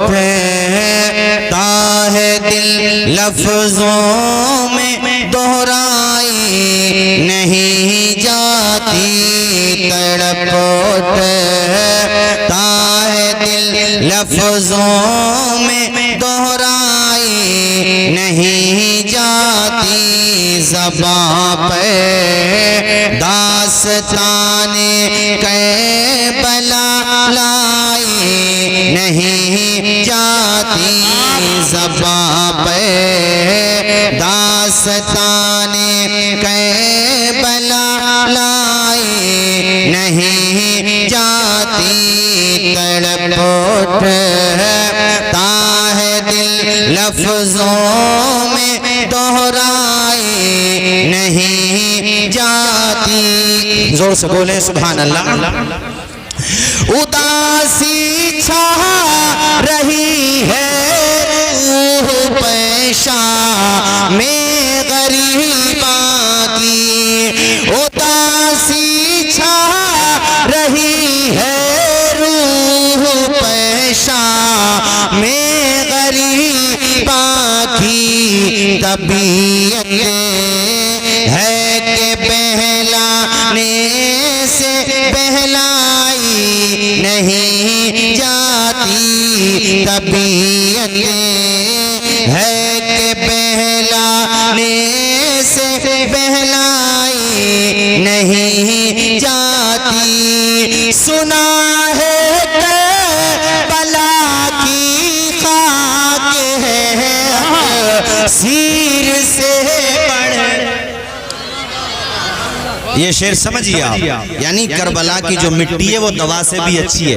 اٹھتا ہے دل لفظوں میں دہرائی نہیں جاتی تڑپ اٹھتا ہے دل لفظوں میں دہرائی نہیں جاتی زباں پہ داستان کربلا لائی نہیں جاتی زباں پہ داستان کربلا لائی نہیں جاتی تڑپ اٹھتا ہے دل لفظوں میں دہرائی نہیں جاتی. زور سے بولیں سبحان اللہ. اداسی چھا رہی ہے روح پیشاں میں غریباں کی اداسی چھا رہی ہے روح پیشاں میں غریباں کی طبیعت ہے کہ بہلانے سے بہلائی نہیں جاتی طبیعت ہے کہ بہلانے سے بہلائی نہیں جاتی. سنا ہے کربلا کی خاک ہے سیر سے بڑھ. یہ شعر سمجھئے آپ, یعنی کربلا کی جو مٹی ہے وہ دوا سے بھی اچھی ہے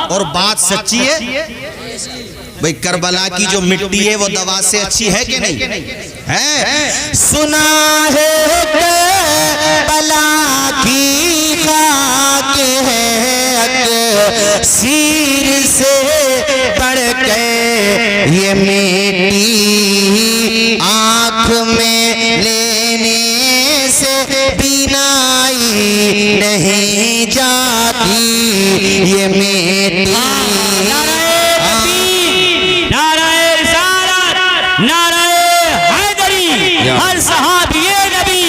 اور بات سچی ہے. بھئی کربلا کی جو مٹی ہے وہ دوا سے اچھی ہے کہ نہیں ہے؟ سنا ہے کربلا کی خاک ہے سیر سے بڑھ کے یہ مٹی آنکھ میں لینے سے بینائی نہیں جاتی یہ مٹی. ہر صحابی نبی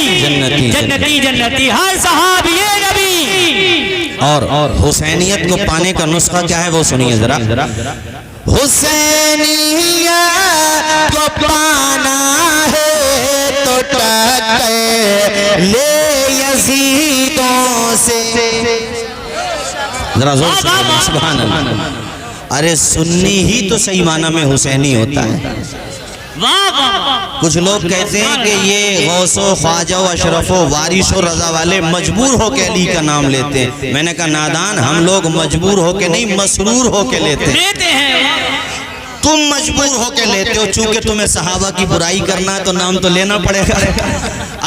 جنتی جنتی ہر صحابی نبی. اور حسینیت کو پانے کا نسخہ کیا ہے وہ سنیے ذرا. حسینیت کو پانا ہے تو ٹکر لے یزیدوں سے. ذرا زور سے سبحان اللہ. ارے سنی ہی تو صحیح معنی میں حسینی ہوتا ہے. کچھ لوگ کہتے ہیں کہ یہ غوث و خواجہ و اشرف و وارث و رضا والے مجبور ہو کے علی کا نام لیتے ہیں. میں نے کہا نادان, ہم لوگ مجبور ہو کے نہیں مسرور ہو کے لیتے ہیں. تم مجبور ہو کے لیتے ہو, چونکہ تمہیں صحابہ کی برائی کرنا ہے تو نام تو لینا پڑے گا.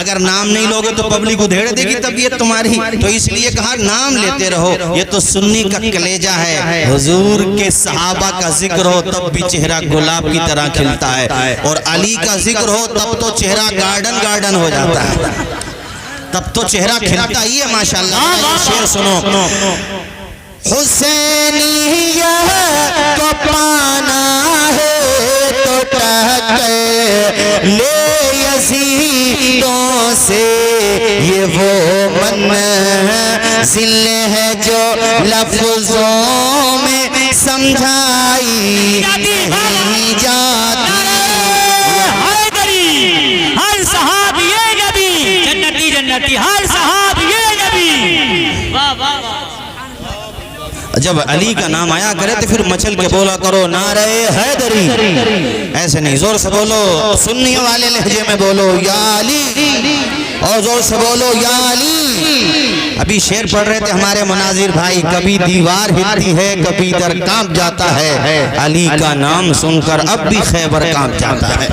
اگر نام نہیں لوگے تو پبلک ادھیڑ دے گی طبیعت تمہاری, تو اس لیے کہا نام لیتے رہو. یہ تو سنی کا کلیجہ ہے. حضور کے صحابہ کا ذکر ہو تب بھی چہرہ گلاب کی طرح کھلتا ہے, اور علی کا ذکر ہو تب تو چہرہ گارڈن ہو جاتا ہے, تب تو چہرہ کھلتا ہی ہے ماشاءاللہ. شعر سنو. حسینیت کو پانا ہے تو ٹکر لے یزیدوں سے یہ وہ منزل ہے جو لفظوں میں سمجھائی نہیں جاتی. ہر صحابی نبی جنتی جنتی ہر صحابی نبی. جب علی کا نام آیا کرے تو پھر مچل کے بولا کرو نعرہ حیدری. ایسے نہیں, زور سے بولو, سنی والے لہجے میں بولو یا علی, اور زور سے بولو یا علی. ابھی شعر پڑھ رہے تھے ہمارے مناظر بھائی, کبھی دیوار ہلتی ہے کبھی در کانپ جاتا ہے, علی کا نام سن کر اب بھی خیبر کانپ جاتا ہے.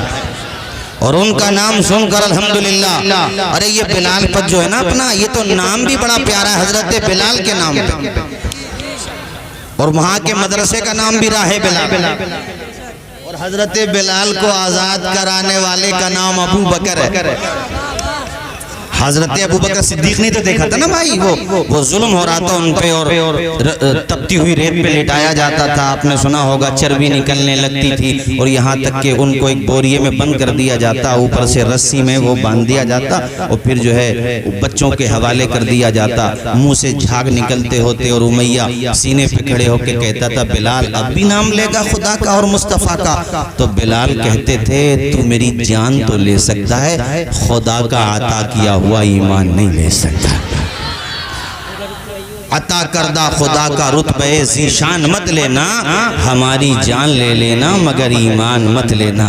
اور ان کا نام سن کر الحمدللہ. ارے یہ بلال پت جو ہے نا اپنا, یہ تو نام بھی بڑا پیارا ہے, حضرت بلال کے نام پہ. اور وہاں کے مدرسے کا نام بھی راہ بلال, اور حضرت بلال کو آزاد کرانے والے کا نام ابو بکر ہے. حضرت ابو بکر صدیق نے تو دیکھا تھا نا بھائی، وہ ظلم ہو رہا تھا ان پہ اور تپتی ہوئی ریت پہ لٹایا جاتا تھا، آپ نے سنا ہوگا چربی نکلنے لگتی تھی، اور یہاں تک کہ ان کو ایک بوریے میں بند کر دیا جاتا، اوپر سے رسی میں وہ باندھ دیا جاتا، اور پھر جو ہے بچوں کے حوالے کر دیا جاتا، منہ سے جھاگ نکلتے ہوتے، اور امیہ سینے پہ کھڑے ہو کے کہتا تھا بلال اب بھی نام لے گا خدا کا اور مصطفیٰ کا؟ تو بلال کہتے تھے تو میری جان تو لے سکتا ہے، خدا کا عطا کیا ہوا ایمان نہیں لے سکتا۔ عطا کردہ خدا کا رتبہ ذیشان مت لینا، ہماری جان لے لینا مگر ایمان مت لینا۔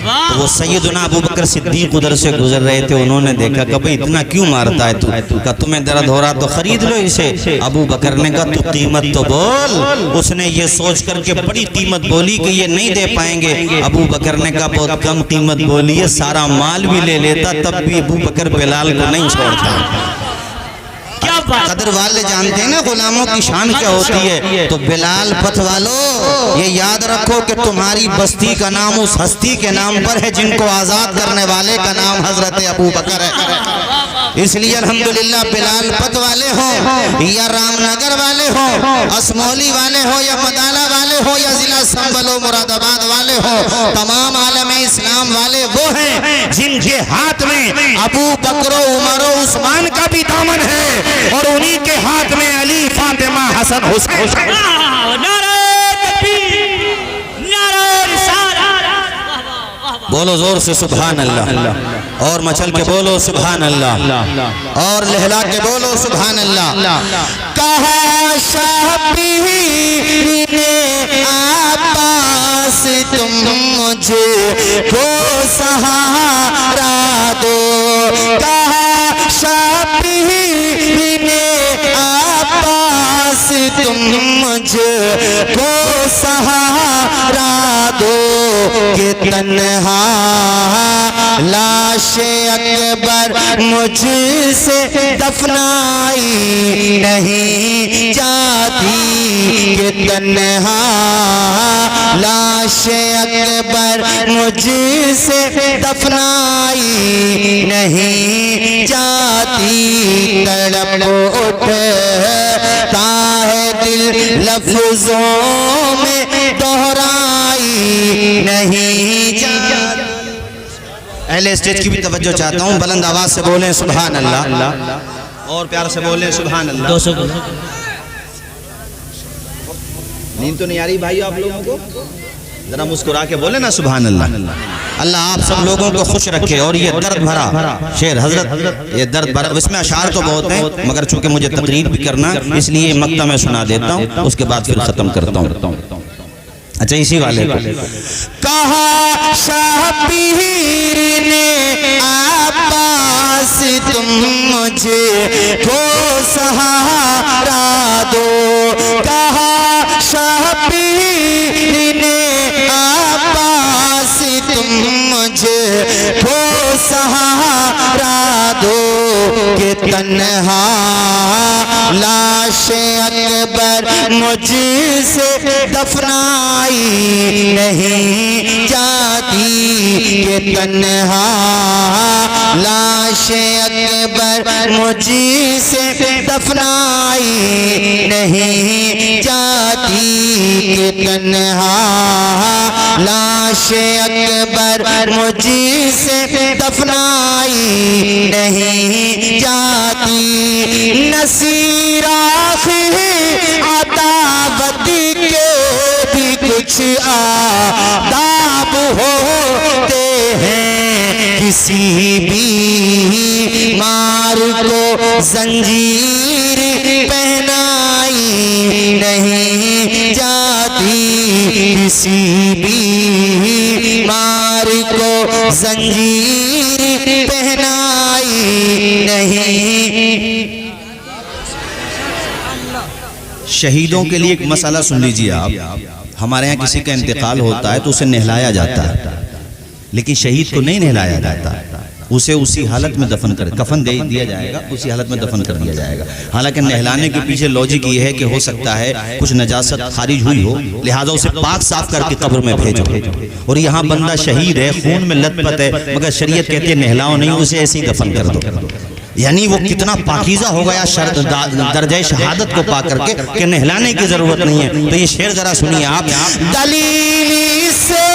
تو وہ سیدنا ابو بکر صدیق ادھر سے گزر رہے تھے، انہوں نے دیکھا کہ بھئی اتنا کیوں مارتا ہے تو؟ کہ تمہیں درد ہو رہا تو خرید لو اسے۔ ابو بکر نے کہا تو قیمت تو بول۔ اس نے یہ سوچ کر کے بڑی قیمت بولی کہ یہ نہیں دے پائیں گے۔ ابو بکر نے کہا بہت کم قیمت بولی ہے، سارا مال بھی لے لیتا تب بھی ابو بکر بلال کو نہیں چھوڑتا۔ قدر والے جانتے ہیں نا غلاموں کی شان کیا ہوتی ہے۔ تو بلال پتھ والو یہ یاد رکھو کہ تمہاری بستی کا نام اس ہستی کے نام پر ہے جن کو آزاد کرنے والے کا نام حضرت ابو بکر ہے۔ اس لیے الحمدللہ بلال پتھ والے ہوں یا رام نگر والے ہوں، اسمولی والے ہوں یا مدالہ والے ہوں یا ضلع سنبل و مراد آباد والے ہوں، تمام عالم اسلام والے وہ ہیں جن کے ہاتھ میں ابو بکر و عمر و عثمان کا بھی دامن ہے، اور انہی کے ہاتھ میں علی، فاطمہ، حسن، حسین۔ نعرہ تکبیر، نعرہ رسالت، بولو زور سے سبحان اللہ، اور مچل کے بولو سبحان اللہ، اور لہلا کے بولو سبحان اللہ۔ کہا شبیر نے عباس تم مجھے کو سہارا دو، کہا شبیر نے عباس تم مجھے کو سہارا دو، کہ تنہا لاش اکبر مجھ سے دفنائی نہیں جاتی، کہ تنہا لاش اکبر مجھ سے دفنائی نہیں جاتی، تڑپ اٹھتا ہے دل لفظوں میں دہرائی نہیں جاتی۔ اہل اسٹیج کی بھی توجہ چاہتا ہوں، بلند آواز سے بولیں سبحان اللہ، اور پیار سے بولیں سبحان اللہ۔ نیند تو نہیں آ رہی بھائی آپ لوگوں کو؟ ذرا مسکرا کے بولیں نا سبحان اللہ۔ اللہ آپ سب لوگوں کو خوش رکھے۔ اور یہ درد بھرا شعر حضرت، یہ درد بھرا، اس میں اشعار تو بہت ہیں مگر چونکہ مجھے تقریر بھی کرنا اس لیے مقطع میں سنا دیتا ہوں، اس کے بعد پھر ختم کرتا ہوں۔ اچھا اسی والے کو کہا شبیر نے عباس تم مجھے کو سہارا دو، کہا شبیر نے عباس تم مجھے کو سہارا دو، کہ تنہا لاش اکبر مجھ سے دفنائی نہیں جاتی، کہ تنہا لاش اکبر مجھ سے دفنائی نہیں جاتی، کہ تنہا لاش اکبر مجھ سے دفنائی نہیں جاتی، نصیر آخر عداوت کے بھی کچھ آداب ہوتے ہیں، کسی بھی مار کو زنجیر پہنائی نہیں جاتی، کسی بھی مار کو زنجیر پہنائی نہیں۔ شہیدوں کے لیے ایک مسئلہ سن لیجئے آپ، ہمارے ہاں کسی کا انتقال ہوتا ہے تو اسے نہلایا جاتا ہے، لیکن شہید کو نہیں نہلایا جاتا، اسے اسی حالت میں دفن کر کفن دے دیا جائے گا، اسی حالت میں دفن کر دیا جائے گا۔ حالانکہ نہلانے کے پیچھے لوجک یہ ہے کہ ہو سکتا ہے کچھ نجاست خارج ہوئی ہو، لہٰذا اسے پاک صاف کر کے قبر میں بھیجو، اور یہاں بندہ شہید ہے، خون میں لت پت ہے، مگر شریعت کہتی ہے نہلاؤ نہیں، اسے ایسے ہی دفن کر دو۔ یعنی وہ کتنا پاکیزہ ہو گیا درجہ شہادت کو پا کر کے کہ نہلانے کی ضرورت نہیں ہے. تو یہ شعر ذرا سنیے آپ. دلیلی سے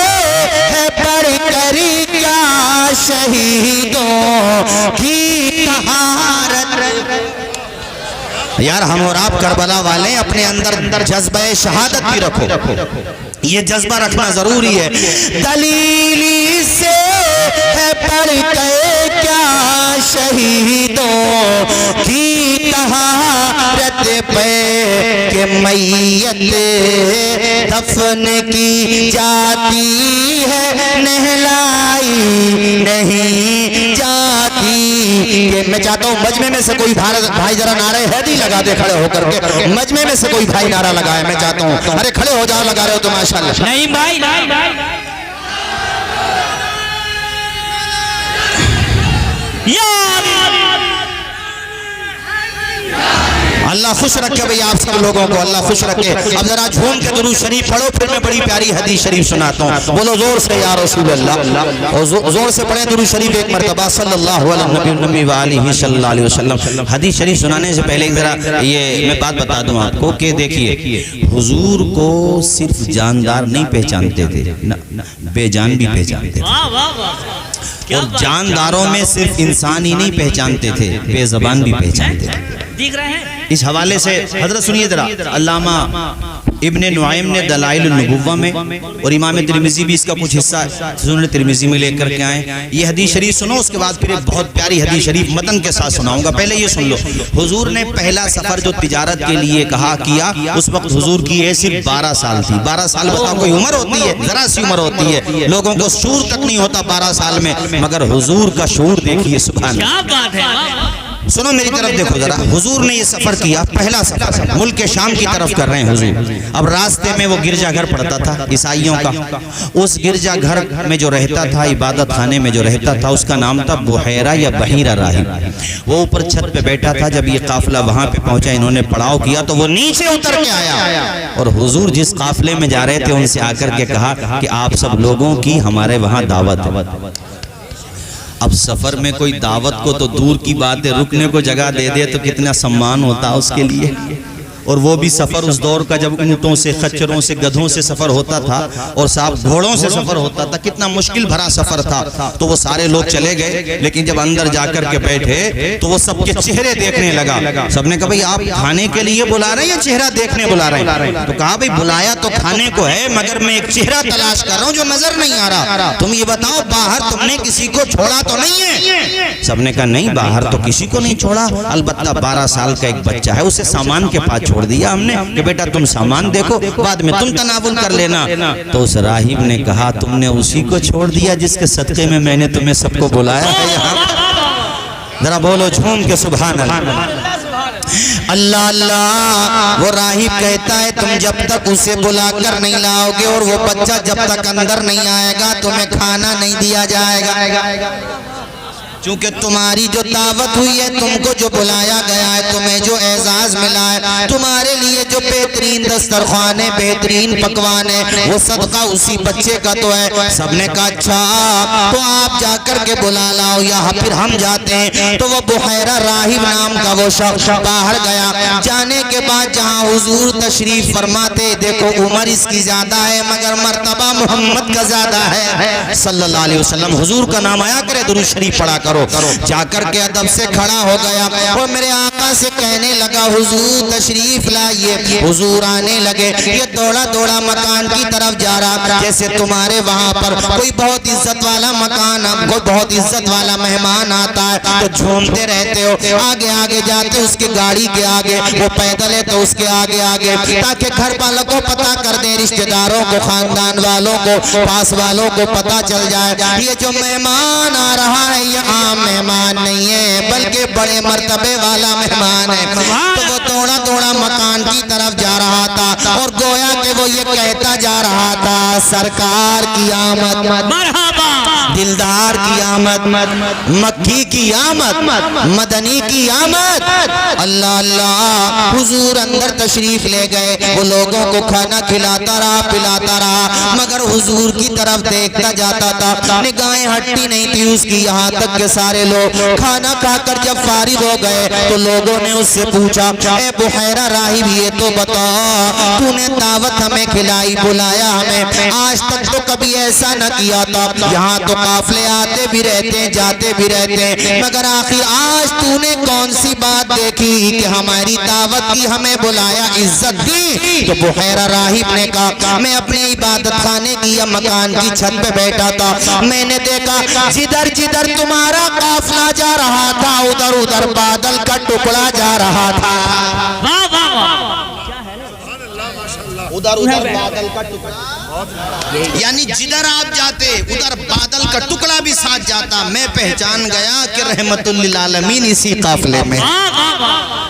ہے بڑھ کر کیا شہیدوں کی طہارت. یار ہم اور آپ کربلا والے اپنے اندر جذبہ شہادت بھی رکھو, یہ جذبہ رکھنا ضروری ہے. دلیلی سے ہے بڑھ کر کیا شہیدوں کی طہارت پہ کہ میت دفن کی جاتی ہے نہلائی نہیں جاتی. کہ میں چاہتا ہوں مجمع میں سے کوئی بھائی ذرا نعرہ حیدری لگا دے کھڑے ہو کر کے. مجمع میں سے کوئی بھائی نعرہ لگائے, میں چاہتا ہوں. ارے کھڑے ہو جاؤ, لگا رہے ہو تو ماشاءاللہ. نہیں بھائی اللہ خوش رکھے بھئی آپ سب لوگوں کو, اللہ خوش رکھے. اب ذرا جھوم کے درود شریف پڑھو, پھر میں بڑی پیاری حدیث شریف سناتا ہوں. بولو زور سے یا رسول اللہ, اور زور سے پڑھیں درود شریف ایک مرتبہ صلی اللہ علیہ نبی وآلہ صلی اللہ علیہ وسلم. حدیث شریف سنانے سے پہلے ذرا یہ میں بات بتا دوں آپ کو کہ دیکھیے حضور کو صرف جاندار نہیں پہچانتے تھے, بے جان بھی پہچانتے تھے. اور جانداروں میں صرف انسان ہی نہیں پہچانتے تھے, بے زبان بھی پہچانتے تھے. اس حوالے سے حضرت سنیے ذرا, علامہ ابن نعیم نے دلائل النبوہ میں, اور امام ترمذی بھی اس کا کچھ حصہ سنن ترمذی میں لے کر کے آئے. یہ حدیث شریف سنو, اس کے بعد پھر ایک بہت پیاری حدیث شریف متن کے ساتھ سناؤں گا. پہلے یہ سن لو. حضور نے پہلا سفر جو تجارت کے لیے کیا, اس وقت حضور کی ایج صرف 12 سال تھی. 12 سال بتاؤ کوئی عمر ہوتی ہے؟ ذرا سی عمر ہوتی ہے. لوگوں کو شعور تک نہیں ہوتا 12 سال میں, مگر حضور کا شعور دیکھیے سبحان اللہ. سنو میری طرف دیکھو ذرا. حضور نے یہ سفر کیا, پہلا سفر ملک شام کی طرف کر رہے ہیں حضور. اب راستے میں وہ گرجا گھر پڑتا تھا عیسائیوں کا. اس گرجا گھر میں جو رہتا تھا, عبادت خانے میں جو رہتا تھا, اس کا نام تھا بحیرہ یا بحیرہ راہب. وہ اوپر چھت پہ بیٹھا تھا. جب یہ قافلہ وہاں پہ پہنچا, انہوں نے پڑاؤ کیا تو وہ نیچے اتر کے آیا, اور حضور جس قافلے میں جا رہے تھے ان سے آ کر کے کہا کہ آپ سب لوگوں کی ہمارے وہاں دعوت ہے. اب سفر میں کوئی دعوت کو تو دور کی بات ہے, رکنے کو جگہ دے دے تو کتنا سمان ہوتا اس کے لیے. اور وہ بھی سفر اس دور کا جب اونٹوں سے, خچروں سے, گدھوں سے سفر ہوتا تھا, اور صاحب گھوڑوں سے سفر ہوتا تھا. کتنا مشکل بھرا سفر تھا. تو وہ سارے لوگ چلے گئے, لیکن جب اندر جا کر کے بیٹھے تو وہ سب کے چہرے دیکھنے لگا. سب نے کہا بھئی آپ کھانے کے لیے بلا رہے ہیں یا چہرہ دیکھنے بلا رہے ہیں؟ تو کہا بھئی بلایا تو کھانے کو ہے, مگر میں ایک چہرہ تلاش کر رہا ہوں جو نظر نہیں آ رہا. تم یہ بتاؤ باہر تم نے کسی کو چھوڑا تو نہیں ہے؟ سب نے کہا نہیں, باہر تو کسی کو نہیں چھوڑا, البتہ 12 سال کا ایک بچہ ہے, اسے سامان کے پاس چھوڑ دیا ہم نے کہ بیٹا تم سامان دیکھو, بعد میں تم تناول کر لینا. تو اس راہب نے کہا تم نے اسی کو چھوڑ دیا جس کے صدقے میں میں نے تمہیں سب کو بلایا ہے یہاں. ذرا بولو جھوم کے سبحان اللہ. اللہ اللہ. وہ راہب کہتا ہے تم جب تک اسے بلا کر نہیں لاؤ گے اور وہ بچہ جب تک اندر نہیں آئے گا تمہیں کھانا نہیں دیا جائے گا. چونکہ تمہاری جو دعوت ہوئی ہے, تم کو جو بلایا گیا ہے, تمہیں جو اعزاز ملا ہے, تمہارے لیے جو بہترین دسترخوان ہے, بہترین پکوان ہے, وہ صدقہ اسی بچے کا تو ہے. سب نے کہا اچھا تو آپ جا کر کے بلا لاؤ یا پھر ہم جاتے ہیں. تو وہ بحیرہ راہب نام کا وہ شخص باہر گیا. جانے کے بعد جہاں حضور تشریف فرماتے, دیکھو عمر اس کی زیادہ ہے مگر مرتبہ محمد کا زیادہ ہے صلی اللہ علیہ وسلم. حضور کا نام آیا کرے, درود شریف پڑھا کرو. جا کر کے ادب سے کھڑا ہو گیا اور میرے آقا سے کہنے لگا حضور تشریف لائیے. حضور آنے لگے, یہ دوڑا دوڑا مکان کی طرف جا رہا, جیسے تمہارے وہاں پر کوئی بہت عزت والا مکان, کوئی بہت عزت والا مہمان آتا ہے تو جھومتے رہتے ہو, آگے آگے جاتے اس کی گاڑی کے آگے, وہ پیدل ہے تو اس کے آگے آگے, تاکہ گھر والوں کو پتا کر دیں, رشتہ داروں کو, خاندان والوں کو, پاس والوں کو پتا چل جائے یہ جو مہمان آ رہا ہے یہ عام مہمان نہیں ہے بلکہ بڑے مرتبے والا مہمان ہے. تو وہ دوڑا دوڑا مکان کی طرف جا رہا تھا اور گویا کہ وہ یہ کہتا جا رہا تھا سرکار کی آمد. مرحبا. دلدار کی آمد، مکی کی آمد، مدنی کی آمد۔ اللہ اللہ، حضور اندر تشریف لے گئے، وہ لوگوں کو کھانا کھلاتا رہا پلاتا رہا، مگر حضور کی طرف دیکھتا جاتا تھا، نگاہیں ہٹتی نہیں تھی اس کی، یہاں تک کہ سارے لوگ کھانا کھا کر جب فارغ ہو گئے تو لوگوں نے اس سے پوچھا، اے بحیرہ راہب یہ تو بتا، تو نے دعوت ہمیں کھلائی بلایا ہمیں، آج تک تو کبھی ایسا نہ کیا تھا، یہاں تو قافلے آتے بھی رہتے ہیں جاتے بھی رہتے ہیں، مگر آخر آج تو نے کون سی بات دیکھی کہ ہماری دعوت کی ہمیں بلایا عزت دی؟ تو بحیرہ راہب نے کہا میں اپنے عبادت خانے کی یا مکان کی چھت پہ بیٹھا تھا، میں نے دیکھا جدھر جدھر تمہارا قافلہ جا رہا تھا ادھر ادھر بادل کا ٹکڑا جا رہا تھا، واہ واہ واہ، ادھر ادھر بادل کا ٹکڑا، یعنی جدھر آپ جاتے ادھر بادل کا ٹکڑا بھی ساتھ جاتا۔ میں پہچان گیا کہ رحمت للعالمین اسی قافلے میں،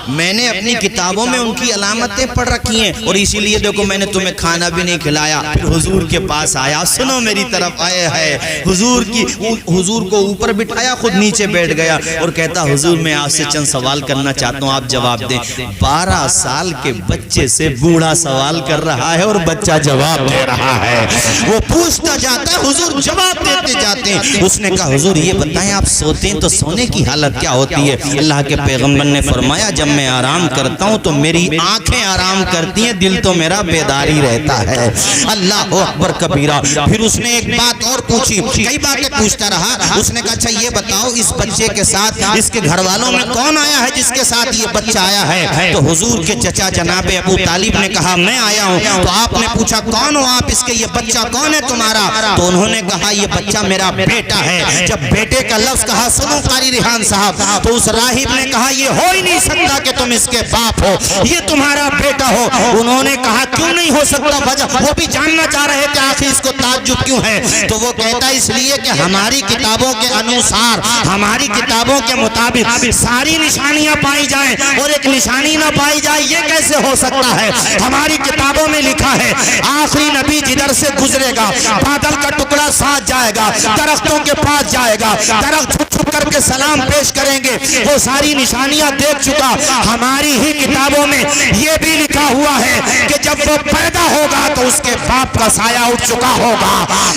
میں نے اپنی کتابوں میں ان کی علامتیں پڑھ رکھی ہیں، اور اسی لیے دیکھو میں نے تمہیں کھانا بھی نہیں کھلایا، پھر حضور کے پاس آیا، سنو میری طرف آئے ہے، حضور کو اوپر بٹھایا، خود نیچے بیٹھ گیا اور کہتا حضور میں آپ سے چند سوال کرنا چاہتا ہوں، آپ جواب دیں۔ 12 سال کے بچے سے بوڑھا سوال کر رہا ہے اور بچہ جواب دے رہا ہے، وہ پوچھتا جاتا ہے حضور جواب دیتے جاتے ہیں۔ اس نے کہا حضور یہ بتائیں آپ سوتے ہیں تو سونے کی حالت کیا ہوتی ہے؟ اللہ کے پیغمبر نے فرمایا جب میں آرام کرتا ہوں تو میری آنکھیں آرام کرتی ہیں، دل تو میرا بیداری رہتا ہے۔ اللہ اکبر کبیرہ۔ پھر اس نے ایک بات اور پوچھی، کئی باتیں پوچھتا رہا، اس نے کہا اچھا یہ بتاؤ اس بچے کے ساتھ اس کے گھر والوں میں کون آیا ہے جس کے ساتھ یہ بچہ آیا ہے؟ تو حضور کے چچا جناب ابو طالب نے کہا میں آیا ہوں۔ تو آپ نے پوچھا کون ہو آپ، اس کے یہ بچہ کون ہے تمہارا؟ تو انہوں نے کہا یہ بچہ میرا بیٹا ہے۔ جب بیٹے کا لفظ کہا سنو قاری ریحان صاحب، تو اس راہب نے کہا یہ ہو ہی نہیں سکتا کہ تم اس کے باپ ہو، یہ تمہارا بیٹا ہو۔ انہوں نے کہا کیوں نہیں ہو سکتا وجہ، وہ بھی جاننا چاہ رہے تھے آخر اس کو تعجب کیوں ہے؟ تو وہ کہتا اس لیے کہ ہماری کتابوں کے انوسار، ہماری کتابوں کے مطابق ساری نشانیاں پائی جائیں اور ایک نشانی نہ پائی جائے، یہ کیسے ہو سکتا ہے؟ ہماری کتابوں میں لکھا ہے آخری نبی جدھر سے گزرے گا بادل کا ٹکڑا ساتھ جائے گا، درختوں کے پاس جائے گا، درخت چھپ چھپ کر کے سلام پیش کریں گے، وہ ساری نشانیاں دیکھ چکا۔ ہماری ہی کتابوں میں یہ بھی لکھا ہوا ہے کہ جب وہ پیدا ہوگا تو اس کے باپ کا سایہ اٹھ چکا ہوگا،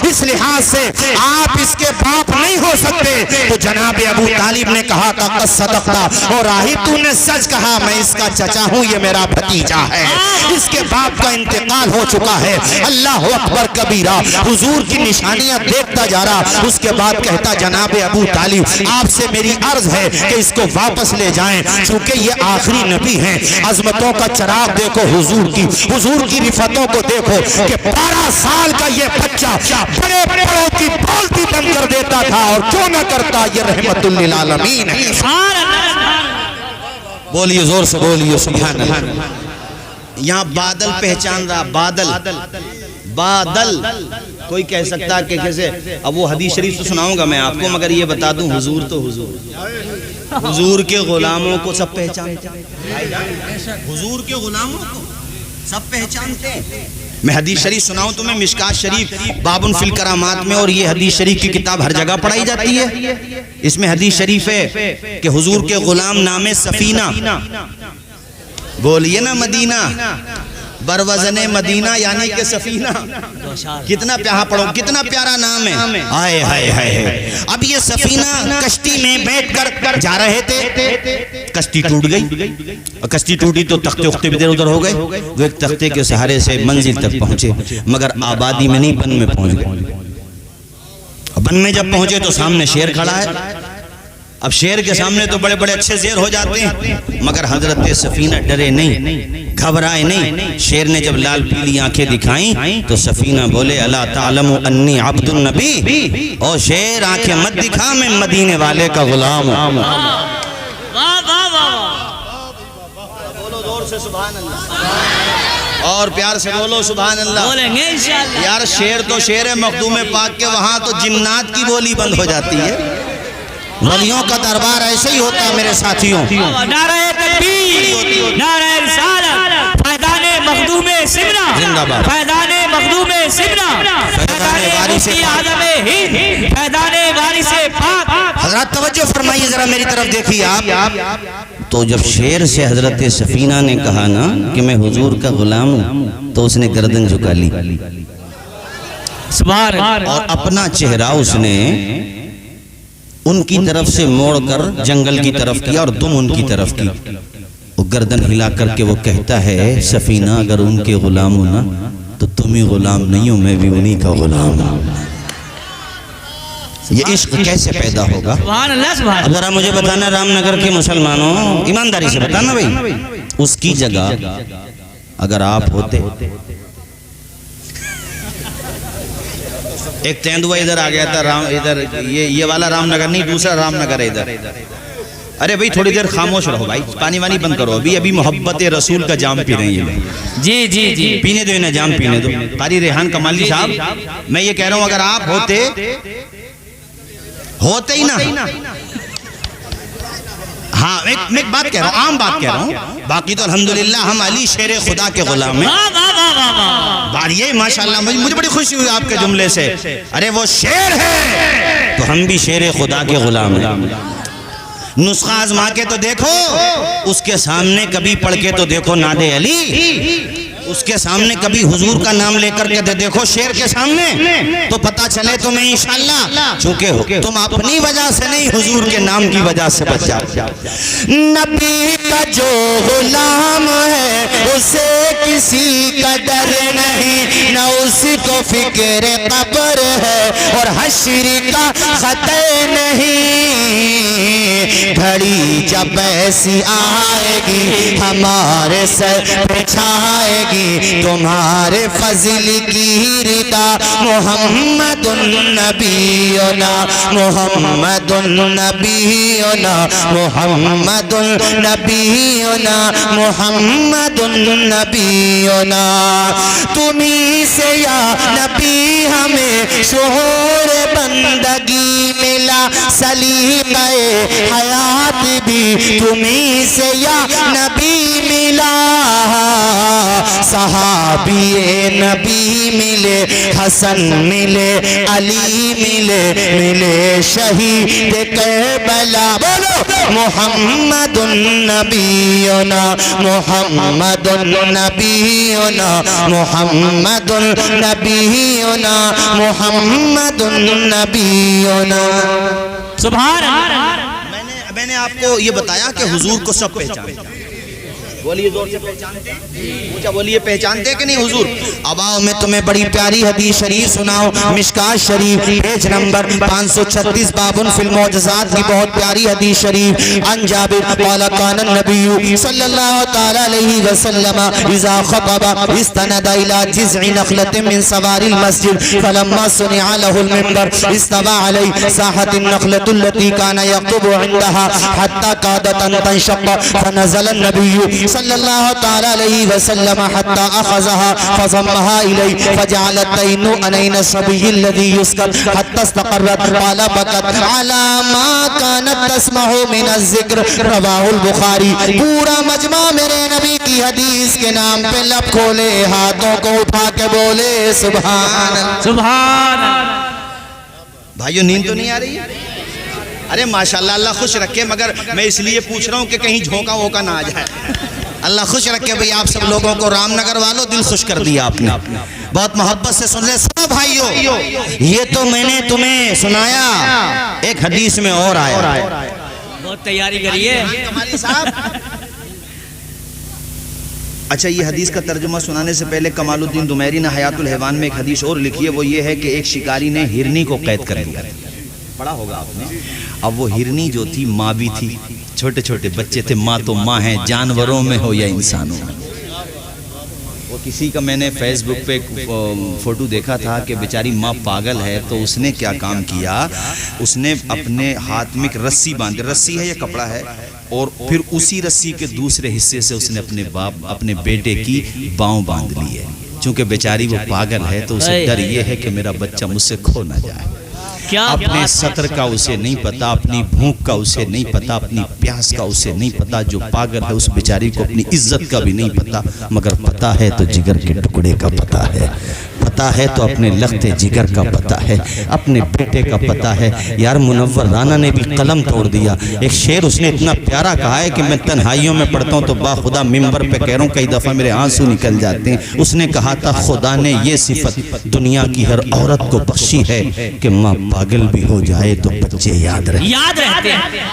اس لحاظ سے آپ اس کے باپ نہیں ہو سکتے۔ تو جناب ابو طالب نے کہا کہ قد صدقتا، اور راہب تو نے سچ کہا، میں اس کا چچا ہوں، یہ میرا بھتیجا ہے، اس کے باپ کا انتقال ہو چکا ہے۔ اللہ اکبر کبیرہ، حضور کی نشانیاں دیکھتا جا رہا، اس کے بعد کہتا جناب ابو طالب آپ سے میری عرض ہے کہ اس کو واپس لے جائیں، چونکہ یہ آخری نبی ہیں۔ عظمتوں کا چراغ دیکھو حضور کی رفتوں کو دیکھو کہ 12 سال کا یہ بچہ بڑے بڑوں کی بولتی بند کر دیتا تھا، اور کیوں نہ کرتا، یہ رحمت للعالمین ہے۔ بولیے زور سے بولیے سبحان اللہ۔ یہاں بادل پہچان رہا، بادل کوئی کہہ سکتا کہ کیسے، اب وہ حدیث شریف تو سناؤں گا میں آپ کو، مگر یہ بتا دوں حضور تو حضور کے غلاموں کو سب پہچانتے ہیں، حضور کے غلاموں کو سب پہچانتے ہیں۔ میں حدیث شریف سناؤں تمہیں، مشکات شریف بابن فی الکرامات میں، اور یہ حدیث شریف کی کتاب ہر جگہ پڑھائی جاتی ہے، اس میں حدیث شریف ہے کہ حضور کے غلام نام سفینہ، بولیے نا مدینہ، بروزن مدینہ یعنی کہ سفینہ، کتنا پیارا پڑھو، کتنا پیارا نام ہے، آئے ہائے ہائے۔ اب یہ سفینہ کشتی میں بیٹھ کر جا رہے تھے، کشتی ٹوٹ گئی، اور کشتی ٹوٹی تو تختے اختے بھی ادھر ادھر ہو گئے، وہ ایک تختے کے سہارے سے منزل تک پہنچے، مگر آبادی میں نہیں، بن میں پہنچ گئے۔ بن میں جب پہنچے تو سامنے شیر کھڑا ہے، اب شیر کے سامنے تو بڑے بڑے اچھے زیر ہو جاتے ہیں، مگر حضرت سفینہ ڈرے نہیں، گھبرائے نہیں۔ شیر نے جب لال پیلی آنکھیں دکھائیں تو سفینہ بولے الا تعلم انی عبد النبی، او شیر آنکھیں مت دکھا، میں مدینے والے کا غلام ہوں۔ بولو زور سے سبحان اللہ، اور پیار سے بولو سبحان اللہ، بولیں گے انشاءاللہ۔ یار شیر تو شیر ہے مخدوم پاک کے، وہاں تو جنات کی بولی بند ہو جاتی ہے، ولیوں کا دربار ایسے ہی ہوتا ہے میرے ساتھیوں۔ نعرہ تکبیر، نعرہ رسالت، فیضان مخدوم سمرہ، فیضان مخدوم سمنا فیضان مفتی اعظم ہند فیضان وارث پاک. حضرات توجہ فرمائیے ذرا میری طرف دیکھیے آپ. تو جب شیر سے حضرت سفینہ نے کہا نا کہ میں حضور کا غلام ہوں تو اس نے گردن جھکا لی سبحان اور اپنا چہرہ اس نے ان کی طرف سے موڑ کر جنگل کی طرف کیا اور تم ان کی طرف کی. وہ گردن ہلا کر کے وہ کہتا ہے سفینہ اگر ان کے غلام ہو نا تو تم ہی غلام نہیں ہو میں بھی انہی کا غلام ہوں. یہ عشق کیسے پیدا ہوگا؟ سبحان اللہ سبحان اب ذرا مجھے بتانا رام نگر کے مسلمانوں ایمانداری سے بتانا بھائی اس کی جگہ اگر آپ ہوتے ایک تیندوا ادھر آ گیا تھا ادھر یہ والا رام نگر نہیں دوسرا رام نگر ہے ادھر. ارے بھائی تھوڑی دیر خاموش رہو بھائی پانی وانی بند کرو ابھی محبت رسول کا جام پی رہے ہیں یہ لوگ. جی جی جی پینے دو انہیں جام پینے دو. قاری ریحان کمالی صاحب میں یہ کہہ رہا ہوں اگر آپ ہوتے ہی نا ہاں ایک بات کہہ رہا ہوں عام بات کہہ رہا ہوں باقی تو الحمدللہ ہم علی شیر خدا کے غلام ہیں. بات یہ ماشاءاللہ مجھے بڑی خوشی ہوئی آپ کے جملے سے. ارے وہ شیر ہے تو ہم بھی شیر خدا کے غلام ہیں. نسخہ آزما کے تو دیکھو اس کے سامنے کبھی پڑھ کے تو دیکھو ناد علی اس کے سامنے کبھی حضور کا نام لے کر کے دیکھو شیر کے سامنے تو پتا چلے تمہیں انشاءاللہ چونکہ تم اپنی وجہ سے نہیں حضور کے نام کی وجہ سے بچ جاتے. نبی کا جو غلام ہے اسے کسی کا ڈر نہیں نہ اس کو فکر قبر ہے اور حشر کا خطر نہیں. گھڑی جب ایسی آئے گی ہمارے سر پہ چھائے گی تمہارے فضل کی ردا محمد النبینا محمد النبینا محمد النبینا محمد النبینا. تمہیں سے یا نبی ہمیں شعور بندگی ملا سلیقہ حیات بھی تمہیں سے یا نبی ملا. صحابی نبی ملے حسن ملے علی ملے شہید کربلا. بولو محمد النبینا محمد النبینا محمد النبینا محمد النبینا. سبحان میں نے آپ کو یہ بتایا کہ حضور کو سب پہچانتے ہیں. بولیے زور سے پہچانتے ہیں پوچھا بولیے پہچانتے کہ نہیں حضور. اب آؤ میں تمہیں بڑی پیاری حدیث شریف سناؤں. مشکات شریف پیج نمبر 536 بابن فی المعجزات کی بہت پیاری حدیث شریف. ان جابر قال کان النبی صلی اللہ تعالی علیہ وسلم اذا خطب استند الى جذع نخلة من سوار المسجد فلما صنع له المنبر استوى عليه ساحت النخلة التي كان يخطب عندها حتى كادت ان تنشق فنزل النبي صلی اللہ تعالی علیہ وسلم حتی اخذها فضمها الی فجعلت تینو انین الصبی الذی یسکر حتی استقرت قال بکت علی ما کانت تسمع من الذکر. رواہ البخاری. پورا مجمع میرے نبی کی حدیث کے نام پہ لب کھولے ہاتھوں کو اٹھا کے بولے سبحان سبحان. بھائیو نیند تو نہیں آ رہی ہے؟ ارے ماشاءاللہ اللہ خوش رکھے مگر میں اس لیے پوچھ رہا ہوں کہ کہیں جھونکا ووکا نہ آ جائے. اللہ خوش رکھے بھئی آپ سب لوگوں کو رام نگر والوں دل خوش کر دیا آپ نے. بہت محبت سے سن لے. سنو بھائیو یہ تو میں نے تمہیں سنایا ایک حدیث میں اور آیا. بہت تیاری کریے کمالی صاحب. اچھا یہ حدیث کا ترجمہ سنانے سے پہلے کمال الدین دمیری نے حیات الحیوان میں ایک حدیث اور لکھی ہے. وہ یہ ہے کہ ایک شکاری نے ہرنی کو قید کر لیا. پڑھا ہوگا آپ نے. اب وہ ہرنی جو تھی ماں بھی تھی چھوٹے چھوٹے بچے تھے. ماں تو ماں ہے جانوروں میں ہو یا انسانوں میں. وہ کسی کا میں نے فیس بک پہ فوٹو دیکھا تھا کہ بیچاری ماں پاگل ہے تو اس نے کیا کام کیا اس نے اپنے ہاتھ میں ایک رسی باندھی. رسی ہے یا کپڑا ہے اور پھر اسی رسی کے دوسرے حصے سے اس نے اپنے بیٹے کی باؤں باندھ لی ہے. چونکہ بیچاری وہ پاگل ہے تو اسے ڈر یہ ہے کہ میرا بچہ مجھ سے کھو نہ جائے. اپنے سطر کا اسے نہیں پتا اپنی بھوک کا اسے نہیں پتا اپنی پیاس کا اسے نہیں پتا. جو پاگل ہے اس بیچاری کو اپنی عزت کا بھی نہیں پتا مگر پتا ہے تو جگر کے ٹکڑے کا پتا ہے. پتا پتہ ہے تو اپنے لخت جگر کا پتہ ہے، اپنے بیٹے کا پتہ ہے۔ یار منور رانا نے بھی قلم توڑ دیا۔ ایک شعر اس نے اتنا پیارا کہا ہے کہ میں تنہائیوں میں پڑھتا ہوں تو باخدا ممبر پہ کہہ رہا ہوں، کئی دفعہ میرے آنسو نکل جاتے ہیں۔ اس نے کہا تھا خدا نے یہ صفت دنیا کی ہر عورت کو بخشی ہے کہ ماں پاگل بھی ہو جائے تو بچے یاد رہے۔ یاد رہتے ہیں۔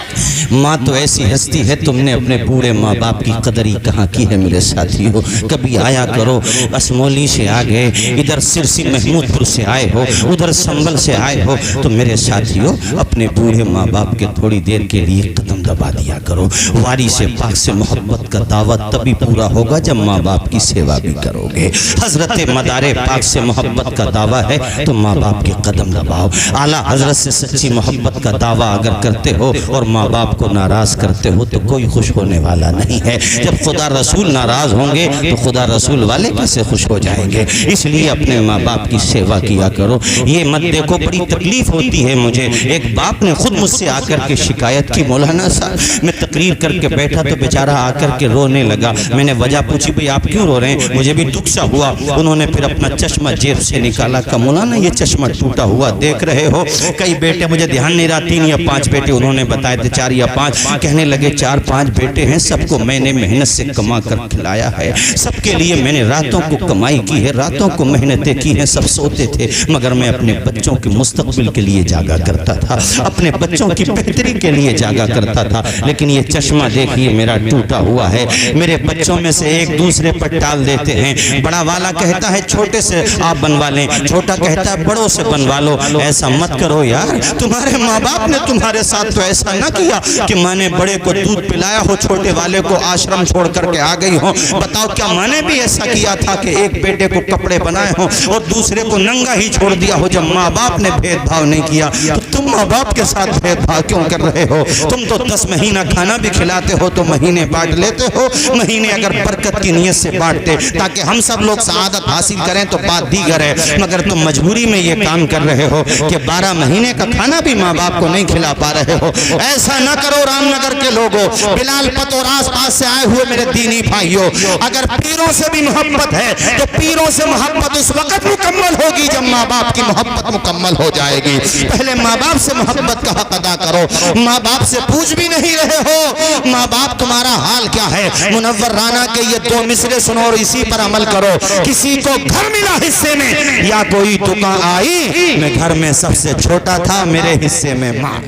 ماں تو ایسی ہستی ہے، تم نے اپنے بوڑھے ماں باپ کی قدر ہی کہاں کی ہے میرے ساتھی ہو۔ کبھی آیا کرو، اسمولی سے آ گئے، ادھر سرسی محمود پور سے آئے ہو، ادھر سنبل سے آئے ہو، تو میرے ساتھی ہو اپنے بوڑھے ماں باپ کے تھوڑی دیر کے لیے قدم دبا دیا کرو۔ واری سے پاک سے محبت کا دعوت تبھی پورا ہوگا جب ماں باپ کی سیوا بھی کرو گے۔ حضرت مدار پاک سے محبت کا دعویٰ ہے تو ماں باپ کے قدم دباؤ۔ اعلیٰ حضرت سے سچی محبت کا دعویٰ اگر کرتے ہو اور ماں باپ کو ناراض کرتے ہو تو کوئی خوش ہونے والا نہیں ہے۔ جب خدا رسول ناراض ہوں گے تو خدا رسول والے کیسے خوش ہو جائیں گے؟ اس لیے اپنے ماں باپ کی سیوا کیا کرو۔ یہ مت دیکھو بڑی تکلیف ہوتی ہے مجھے، ایک باپ نے خود مجھ سے آ کر کے شکایت کی، مولانا صاحب میں تقریر کر کے بیٹھا تو بیچارہ آ کر کے رونے لگا۔ میں نے وجہ پوچھی، بھئی آپ کیوں رو رہے ہیں؟ مجھے بھی دکھ سا ہوا۔ انہوں نے پھر اپنا چشمہ جیب سے نکالا، کہا مولانا یہ چشمہ ٹوٹا ہوا دیکھ رہے ہو؟ کئی بیٹے، مجھے دھیان نہیں رہا 3 یا 5 بیٹے انہوں نے بتائے تھے، 4 یا 5۔ کہنے لگے 4-5 بیٹے ہیں، سب کو میں نے محنت سے کما کر کھلایا ہے، سب کے لیے میں نے راتوں کو کمائی کی ہے، راتوں کو محنتیں کی ہیں، سب سوتے تھے مگر میں اپنے بچوں کے مستقبل کے لیے جاگا کرتا تھا، اپنے بچوں کی بہتری کے لیے جاگا کرتا تھا۔ لیکن یہ چشمہ دیکھیے میرا ٹوٹا ہوا ہے، میرے بچوں میں سے ایک دوسرے پر ٹال دیتے ہیں۔ بڑا والا کہتا ہے چھوٹے سے آپ بنوا لیں، چھوٹا کہتا ہے بڑوں سے بنوا لو۔ ایسا مت کرو یار، تمہارے ماں باپ نے تمہارے ساتھ تو ایسا نہ کیا کہ ماں نے بڑے کو دودھ پلایا ہو، چھوٹے والے کو آشرم چھوڑ کر کے آ گئی ہو۔ بتاؤ کیا ماں نے بھی ایسا کیا تھا کہ ایک بیٹے کو کپڑے بنائے ہوں اور دوسرے کو ننگا ہی چھوڑ دیا ہو؟ جب ماں باپ نے بھید بھاؤ نہیں کیا تو تم ماں باپ کے ساتھ بھید بھاؤ کیوں کر رہے ہو؟ تم تو 10 مہینہ کھانا بھی کھلاتے ہو تو مہینے بانٹ لیتے ہو۔ مہینے اگر برکت کی نیت سے بانٹتے تاکہ ہم سب لوگ سعادت حاصل کریں تو بات دیگر ہے، مگر تم مجبوری میں یہ کام کر رہے ہو کہ 12 مہینے کا کھانا بھی ماں باپ کو نہیں کھلا پا رہے ہو۔ ایسا نہ کرو رام نگر کے لوگوں، بلال پت اور آس پاس سے آئے ہوئے میرے دینی بھائیوں، اگر پیروں سے بھی محبت ہے تو پیروں سے محبت اس وقت مکمل ہوگی جب ماں باپ کی محبت مکمل ہو جائے گی۔ پہلے ماں باپ سے محبت کا حق ادا کرو۔ ماں باپ سے پوچھ بھی نہیں رہے ہو ماں باپ تمہارا حال کیا ہے؟ منور رانا کے یہ 2 مصرے سنو اور اسی پر عمل کرو۔ کسی کو گھر ملا حصے میں یا کوئی دکان آئی، میں گھر میں سب سے چھوٹا تھا، میرے حصے میں ماں۔